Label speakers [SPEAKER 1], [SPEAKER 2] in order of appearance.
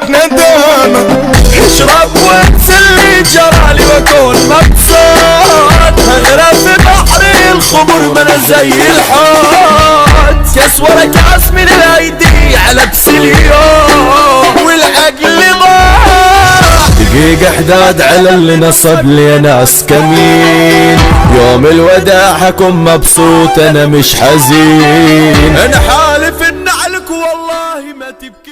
[SPEAKER 1] نهاية ندامة. اشرب وانسى اللي جرالي واكون مبسوط، اغرق في بحر الخمر ما انا زي الحوت. كاس ورا كاس من الايدي على بسليون والعقل ضاع. دقيقة حداد على اللي نصب لي ناس كمين، يوم الوداع حكون مبسوط انا مش حزين. انا حالف ان عليك والله ما تبكي.